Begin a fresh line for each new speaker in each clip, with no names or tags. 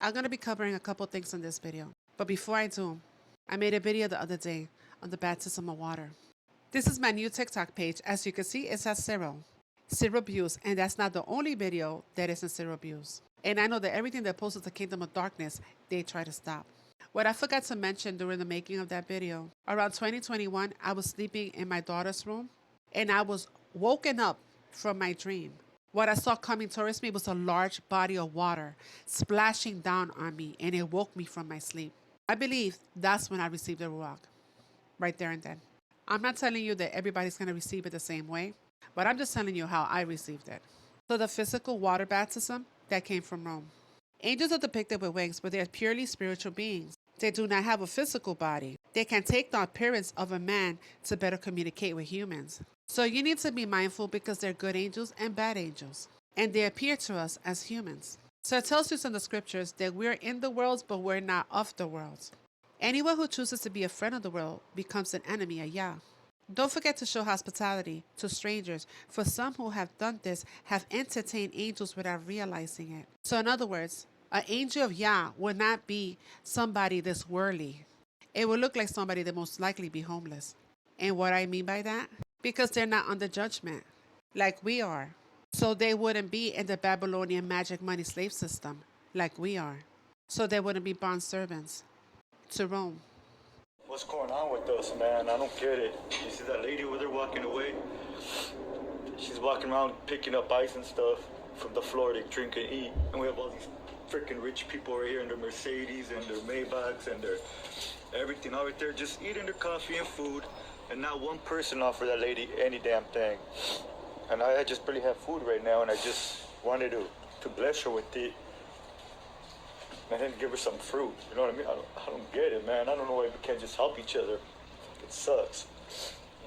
I'm going to be covering a couple things in this video. But before I do, I made a video the other day on the baptism of water. This is my new TikTok page. As you can see, it says Cyril Buse, and that's not the only video that is in Cyril Buse. And I know that everything that posts the Kingdom of Darkness, they try to stop. What I forgot to mention during the making of that video, around 2021, I was sleeping in my daughter's room, and I was woken up from my dream. What I saw coming towards me was a large body of water splashing down on me, and it woke me from my sleep. I believe that's when I received the Ruach, right there and then. I'm not telling you that everybody's going to receive it the same way, but I'm just telling you how I received it. So the physical water baptism, that came from Rome. Angels are depicted with wings, but they are purely spiritual beings. They do not have a physical body. They can take the appearance of a man to better communicate with humans. So you need to be mindful because they're good angels and bad angels, and they appear to us as humans. So it tells us in the scriptures that we're in the world, but we're not of the world. Anyone who chooses to be a friend of the world becomes an enemy of Yah. Don't forget to show hospitality to strangers, for some who have done this have entertained angels without realizing it. So in other words, an angel of Yah will not be somebody that's worldly. It will look like somebody that most likely be homeless. And what I mean by that? Because they're not under judgment, like we are. So they wouldn't be in the Babylonian magic money slave system, like we are. So they wouldn't be bond servants to Rome.
What's going on with us, man? I don't get it. You see that lady over there walking away? She's walking around picking up ice and stuff from the floor to drink and eat. And we have all these freaking rich people right here in their Mercedes and their Maybachs and their everything out right there, just eating their coffee and food. And not one person offered that lady any damn thing. And I just barely have food right now, and I just wanted to bless her with it. And then give her some fruit. You know what I mean? I don't get it, man. I don't know why we can't just help each other. It sucks.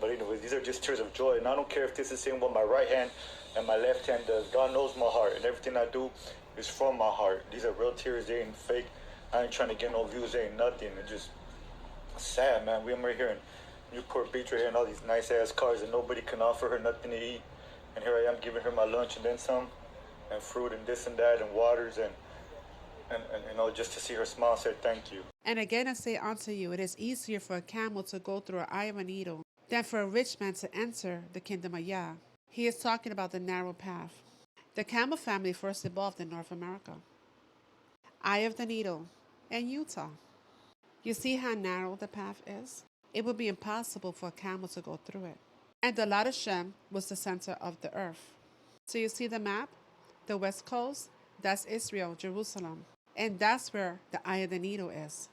But anyway, these are just tears of joy. And I don't care if this is saying what my right hand and my left hand does. God knows my heart. And everything I do is from my heart. These are real tears. They ain't fake. I ain't trying to get no views. They ain't nothing. It's just sad, man. I'm right here in Newport Beach right here in all these nice-ass cars. And nobody can offer her nothing to eat. And here I am giving her my lunch and then some. And fruit and this and that and waters and you know, just to see her smile, say thank you.
And again I say unto you, it is easier for a camel to go through an eye of a needle than for a rich man to enter the kingdom of Yah. He is talking about the narrow path. The camel family first evolved in North America, eye of the needle, and Utah. You see how narrow the path is? It would be impossible for a camel to go through it. And the lot of Shem was the center of the earth. So you see the map? The west coast, that's Israel, Jerusalem. And that's where the eye of the needle is.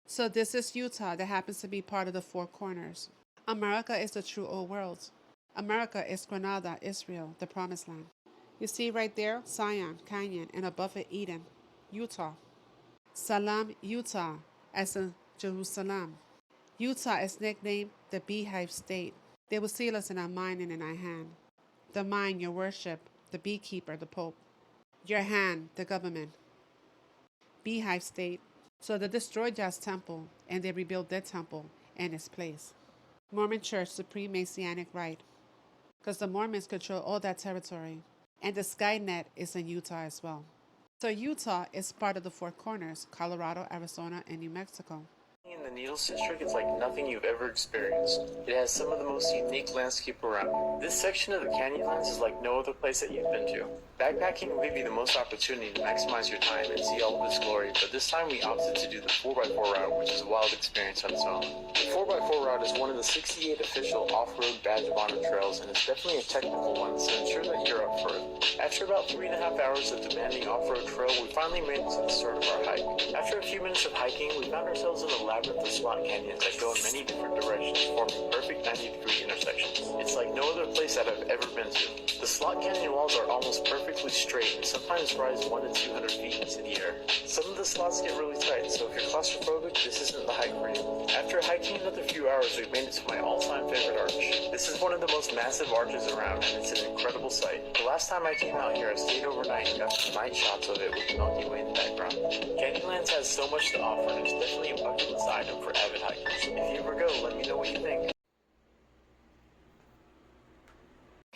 So this is Utah that happens to be part of the four corners. America is the true old world. America is Granada, Israel, the promised land. You see right there, Zion, Canyon, and above it, Eden, Utah. Salam, Utah, as in Jerusalem. Utah is nicknamed the beehive state. They will seal us in our mind and in our hand. The mind, your worship, the beekeeper, the pope. Your hand, the government. Beehive state. So they destroyed Yah's temple and they rebuilt their temple and its place. Mormon Church, supreme Messianic right. Because the Mormons control all that territory. And the Skynet is in Utah as well. So Utah is part of the Four Corners, Colorado, Arizona, and New Mexico.
In the Needles District, it's like nothing you've ever experienced. It has some of the most unique landscape around. This section of the Canyonlands is like no other place that you've been to. Backpacking will give you the most opportunity to maximize your time and see all of its glory, but this time we opted to do the 4x4 route, which is a wild experience on its own. The 4x4 route is one of the 68 official off-road Badge of Honor trails, and it's definitely a technical one, so ensure that you're up for it. After about 3.5 hours of demanding off-road trail, we finally made it to the start of our hike. After a few minutes of hiking, we found ourselves in a labyrinth of slot canyons that go in many different directions, forming perfect 90-degree intersections. It's like no other place that I've ever been to. The slot canyon walls are almost perfectly straight and sometimes rise 100 to 200 feet into the air. Some of the slots get really tight, so if you're claustrophobic, this isn't the hike for you. After hiking another few hours, we've made it to my all-time favorite arch. This is one of the most massive arches around, and it's an incredible sight. The last time I came out here, I stayed overnight and got some night shots of it with the Milky Way in the background. Canyonlands has so much to offer, and it's definitely a bucket list item for avid hikers. If you ever go, let me know what you think.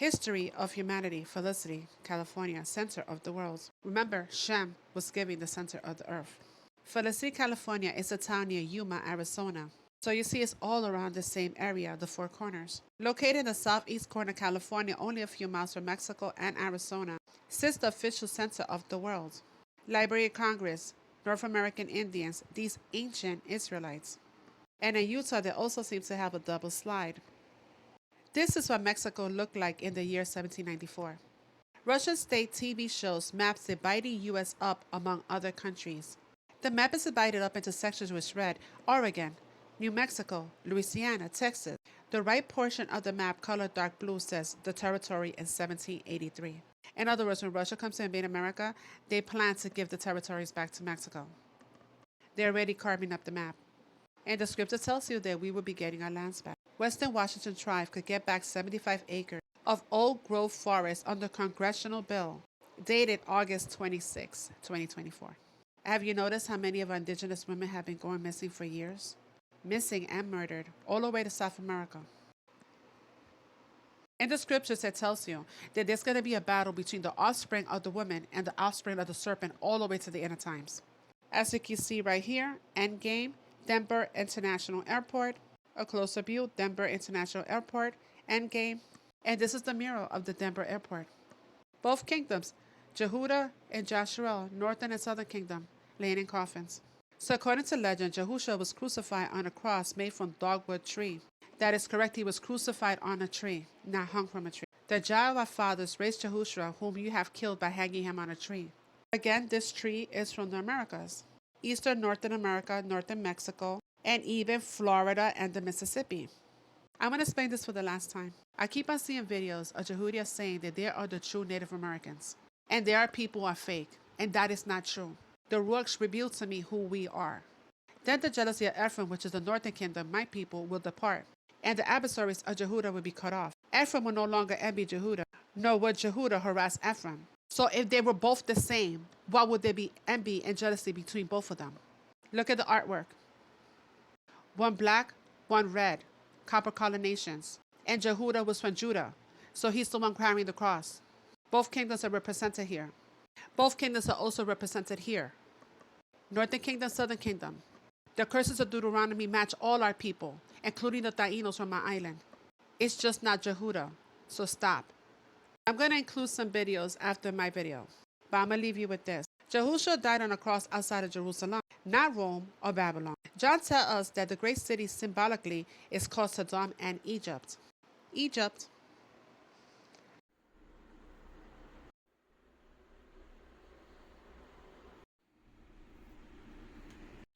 History of Humanity, Felicity, California, center of the world. Remember, Shem was given the center of the earth. Felicity, California is a town near Yuma, Arizona. So you see it's all around the same area, the Four Corners. Located in the southeast corner of California, only a few miles from Mexico and Arizona, sits the official center of the world. Library of Congress, North American Indians, these ancient Israelites. And in Utah, they also seem to have a double slide. This is what Mexico looked like in the year 1794. Russian state TV shows maps dividing U.S. up among other countries. The map is divided up into sections which read Oregon, New Mexico, Louisiana, Texas. The right portion of the map, colored dark blue, says the territory in 1783. In other words, when Russia comes to invade America, they plan to give the territories back to Mexico. They're already carving up the map. And the scripture tells you that we will be getting our lands back. Western Washington Tribe could get back 75 acres of old growth forest under congressional bill dated August 26, 2024. Have you noticed how many of our indigenous women have been going missing for years? Missing and murdered all the way to South America. In the scriptures, it tells you that there's going to be a battle between the offspring of the woman and the offspring of the serpent all the way to the end of times. As you can see right here, Endgame, Denver International Airport. A closer view, Denver International Airport, Endgame. And this is the mural of the Denver Airport. Both kingdoms, Jehudah and Jashua, Northern and Southern Kingdom, laying in coffins. So according to legend, Yahushua was crucified on a cross made from dogwood tree. That is correct, he was crucified on a tree, not hung from a tree. The Jah of our fathers raised Yahushua, whom you have killed by hanging him on a tree. Again, this tree is from the Americas. Eastern Northern America, Northern Mexico, and even Florida and the Mississippi. I'm going to explain this for the last time. I keep on seeing videos of Jehudians saying that they are the true Native Americans. And there are people who are fake. And that is not true. The Ruach revealed to me who we are. Then the jealousy of Ephraim, which is the northern kingdom, my people, will depart. And the adversaries of Jehudah will be cut off. Ephraim will no longer envy Jehudah, nor would Jehudah harass Ephraim. So if they were both the same, why would there be envy and jealousy between both of them? Look at the artwork. One black, one red, copper colonnades. And Jehudah was from Judah, so he's the one carrying the cross. Both kingdoms are represented here. Both kingdoms are also represented here. Northern Kingdom, Southern Kingdom. The curses of Deuteronomy match all our people, including the Taínos from my island. It's just not Jehudah, so stop. I'm going to include some videos after my video, but I'm going to leave you with this. Yahushua died on a cross outside of Jerusalem, not Rome or Babylon. John tells us that the great city symbolically is called Sodom and Egypt. Egypt.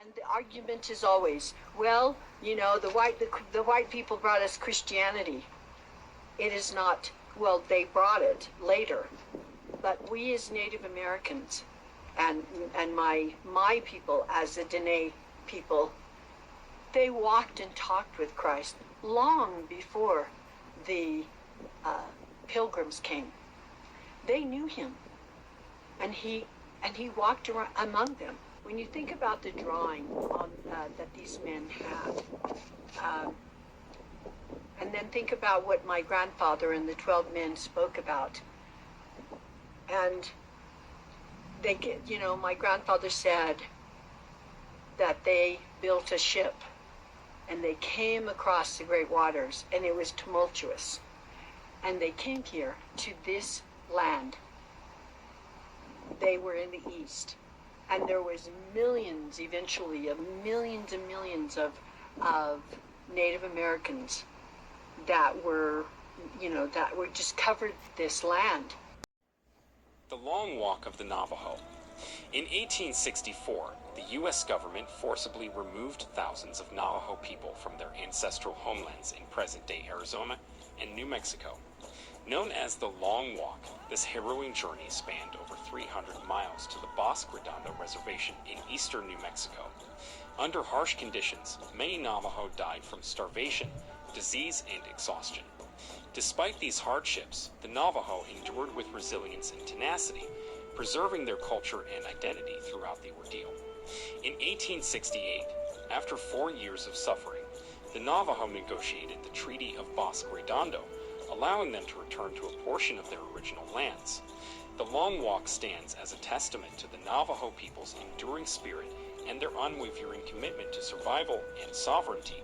And the argument is always, well, you know, the white people brought us Christianity. It is not, well, they brought it later, but we as Native Americans and my people as the Dene people, they walked and talked with Christ long before the pilgrims came. They knew him, and he walked around among them. When you think about the drawing that these men had, and then think about what my grandfather and the 12 men spoke about, and they get, you know, my grandfather said that they built a ship and they came across the great waters and it was tumultuous, and they came here to this land. They were in the east, and there was millions eventually of millions and millions of Native Americans that were, you know, that were just covered this land.
The Long Walk of the Navajo. In 1864, the U.S. government forcibly removed thousands of Navajo people from their ancestral homelands in present-day Arizona and New Mexico. Known as the Long Walk, this harrowing journey spanned over 300 miles to the Bosque Redondo Reservation in eastern New Mexico. Under harsh conditions, many Navajo died from starvation, disease, and exhaustion. Despite these hardships, the Navajo endured with resilience and tenacity, preserving their culture and identity throughout the ordeal. In 1868, after 4 years of suffering, the Navajo negotiated the Treaty of Bosque Redondo, allowing them to return to a portion of their original lands. The Long Walk stands as a testament to the Navajo people's enduring spirit and their unwavering commitment to survival and sovereignty.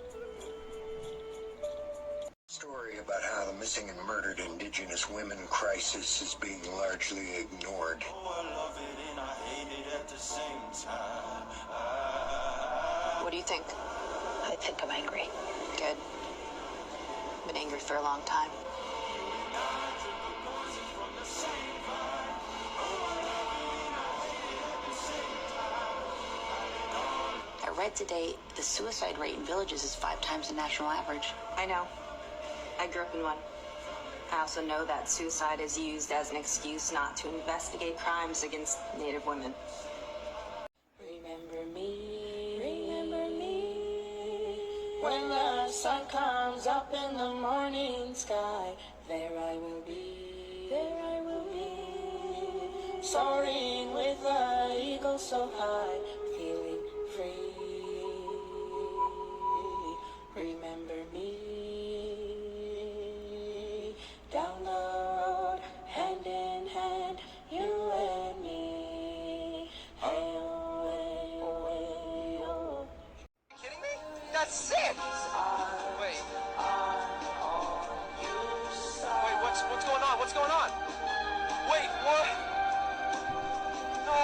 Story about how the missing and murdered Indigenous women crisis is being largely ignored.
What do you think?
I think I'm angry.
Good. Been angry for a long time. I read today the suicide rate in villages is 5 times the national average.
I know. I grew up in one. I also know that suicide is used as an excuse not to investigate crimes against Native women.
Remember me, when the sun comes up in the morning sky, there I will be, soaring with the eagle so high, feeling free. Remember me, down the road, hand in hand, you and me. Hey, oh, hey, oh, hey, oh.
Kidding me? That's it! Wait. Wait, what's going on? What's going on? Wait, what? No.